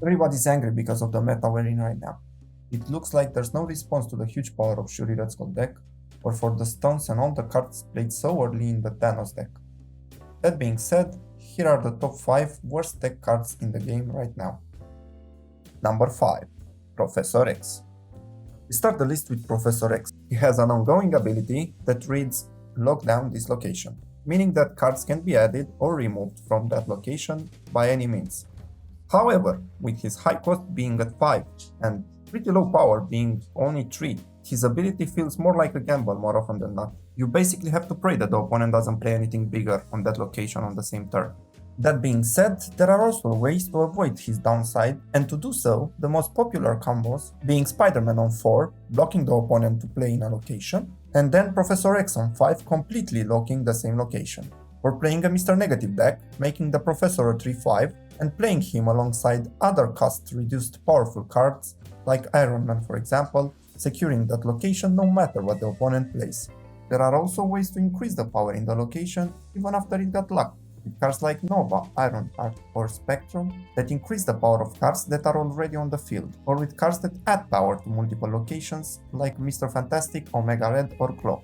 Everybody's angry because of the meta we're in right now. It looks like there's no response to the huge power of Shuri Red Skull deck, or for the stones and all the cards played so early in the Thanos deck. That being said, here are the top 5 worst deck cards in the game right now. Number 5. Professor X. We start the list with Professor X. He has an ongoing ability that reads Lockdown this location, meaning that cards can be added or removed from that location by any means. However, with his high cost being at 5 and pretty low power being only 3, his ability feels more like a gamble more often than not. You basically have to pray that the opponent doesn't play anything bigger on that location on the same turn. That being said, there are also ways to avoid his downside, and to do so, the most popular combos being Spider-Man on 4, blocking the opponent to play in a location, and then Professor X on 5 completely locking the same location. Or playing a Mr. Negative deck, making the Professor a 3-5, and playing him alongside other cost-reduced powerful cards, like Iron Man for example, securing that location no matter what the opponent plays. There are also ways to increase the power in the location even after it got locked, with cards like Nova, Iron Heart, or Spectrum that increase the power of cards that are already on the field, or with cards that add power to multiple locations like Mr. Fantastic, Omega Red, or Claw.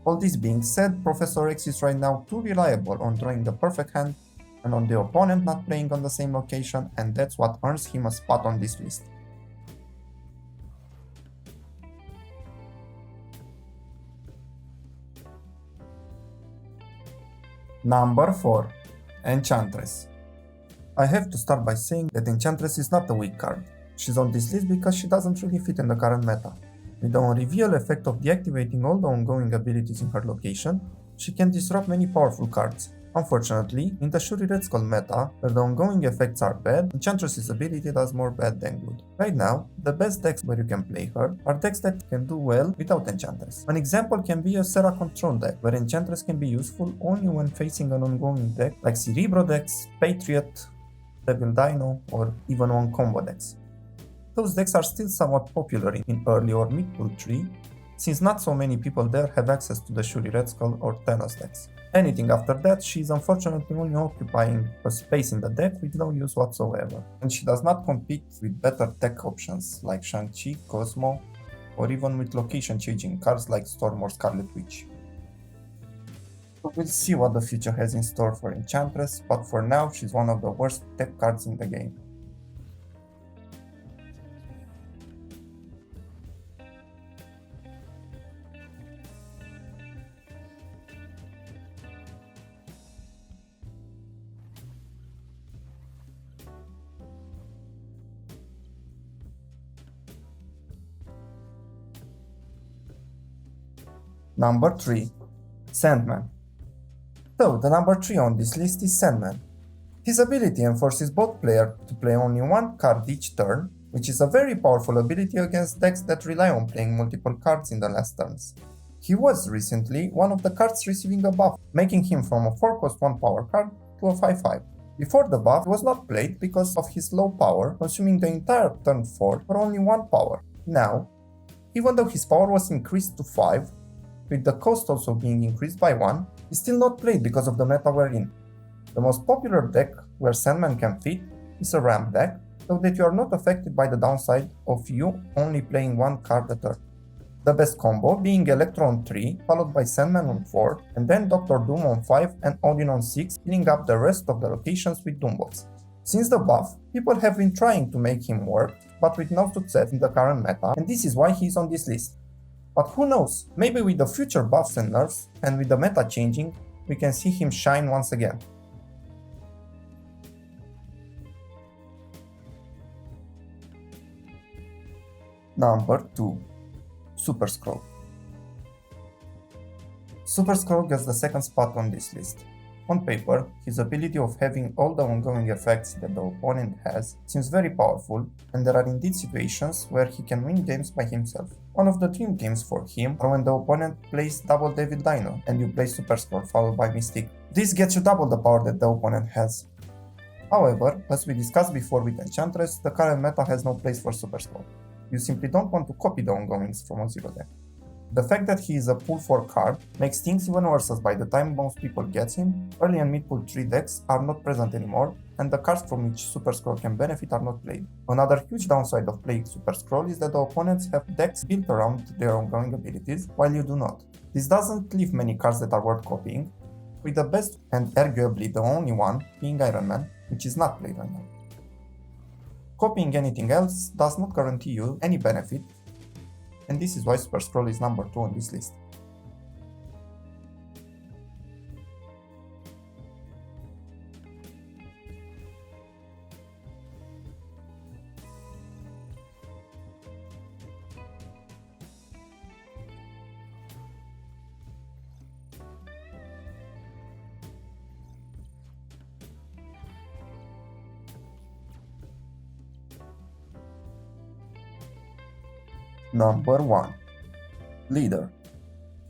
All this being said, Professor X is right now too reliable on drawing the perfect hand and on the opponent not playing on the same location, and that's what earns him a spot on this list. Number 4. Enchantress. I have to start by saying that Enchantress is not a weak card. She's on this list because she doesn't really fit in the current meta. With the on-reveal effect of deactivating all the ongoing abilities in her location, she can disrupt many powerful cards. Unfortunately, in the Shuri Red Skull meta, where the ongoing effects are bad, Enchantress's ability does more bad than good. Right now, the best decks where you can play her are decks that can do well without Enchantress. An example can be a Serra Control deck, where Enchantress can be useful only when facing an ongoing deck like Cerebro decks, Patriot, Devil Dino, or even on combo decks. Those decks are still somewhat popular in early or mid-pool 3, since not so many people there have access to the Shuri Red Skull or Thanos decks. Anything after that, she is unfortunately only occupying a space in the deck with no use whatsoever, and she does not compete with better tech options like Shang-Chi, Cosmo, or even with location-changing cards like Storm or Scarlet Witch. So we'll see what the future has in store for Enchantress, but for now she's one of the worst tech cards in the game. Number 3. Sandman. So, the number 3 on this list is Sandman. His ability enforces both players to play only one card each turn, which is a very powerful ability against decks that rely on playing multiple cards in the last turns. He was recently one of the cards receiving a buff, making him from a 4-cost 1 power card to a 5-5. Before the buff, he was not played because of his low power, consuming the entire turn 4 for only 1 power. Now, even though his power was increased to 5, with the cost also being increased by 1, is still not played because of the meta we're in. The most popular deck where Sandman can fit is a ramp deck, so that you are not affected by the downside of you only playing one card a turn. The best combo being Electro on 3, followed by Sandman on 4, and then Doctor Doom on 5 and Odin on 6, filling up the rest of the locations with Doombots. Since the buff, people have been trying to make him work, but with no success in the current meta, and this is why he's on this list. But who knows, maybe with the future buffs and nerfs, and with the meta changing, we can see him shine once again. Number 2. Super Scroll. Super Scroll gets the second spot on this list. On paper, his ability of having all the ongoing effects that the opponent has seems very powerful, and there are indeed situations where he can win games by himself. One of the dream games for him are when the opponent plays double Devil Dino and you play Super Scroll followed by Mystique. This gets you double the power that the opponent has. However, as we discussed before with Enchantress, the current meta has no place for Super Scroll. You simply don't want to copy the ongoings from a zero deck. The fact that he is a pool 4 card makes things even worse, as by the time most people get him, early and mid pool 3 decks are not present anymore, and the cards from which Super Scroll can benefit are not played. Another huge downside of playing Super Scroll is that the opponents have decks built around their ongoing abilities, while you do not. This doesn't leave many cards that are worth copying, with the best and arguably the only one being Iron Man, which is not played right now. Copying anything else does not guarantee you any benefit, and this is why Super Scroll is number 2 on this list. Number 1. Leader.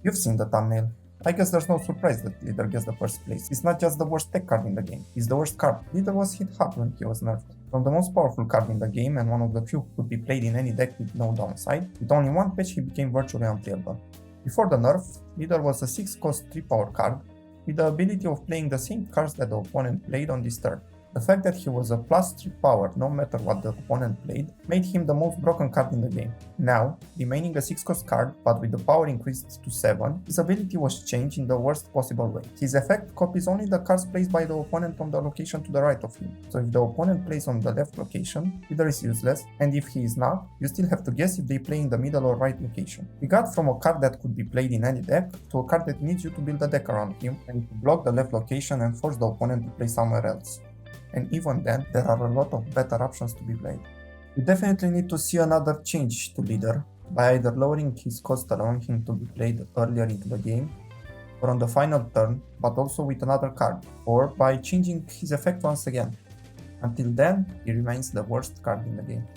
You've seen the thumbnail. I guess there's no surprise that Leader gets the first place. It's not just the worst tech card in the game, it's the worst card. Leader was hit hard when he was nerfed. From the most powerful card in the game and one of the few who could be played in any deck with no downside, with only one patch he became virtually unplayable. Before the nerf, Leader was a 6-cost 3-power card with the ability of playing the same cards that the opponent played on this turn. The fact that he was a plus 3 power no matter what the opponent played made him the most broken card in the game. Now, remaining a 6-cost card but with the power increased to 7, his ability was changed in the worst possible way. His effect copies only the cards placed by the opponent on the location to the right of him. So if the opponent plays on the left location, either is useless, and if he is not, you still have to guess if they play in the middle or right location. We got from a card that could be played in any deck to a card that needs you to build a deck around him and to block the left location and force the opponent to play somewhere else. And even then, there are a lot of better options to be played. You definitely need to see another change to Leader, by either lowering his cost allowing him to be played earlier into the game, or on the final turn, but also with another card, or by changing his effect once again. Until then, he remains the worst card in the game.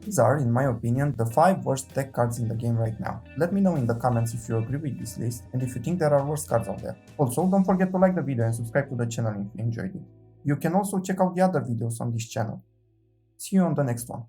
These are, in my opinion, the 5 worst deck cards in the game right now. Let me know in the comments if you agree with this list and if you think there are worse cards out there. Also, don't forget to like the video and subscribe to the channel if you enjoyed it. You can also check out the other videos on this channel. See you on the next one.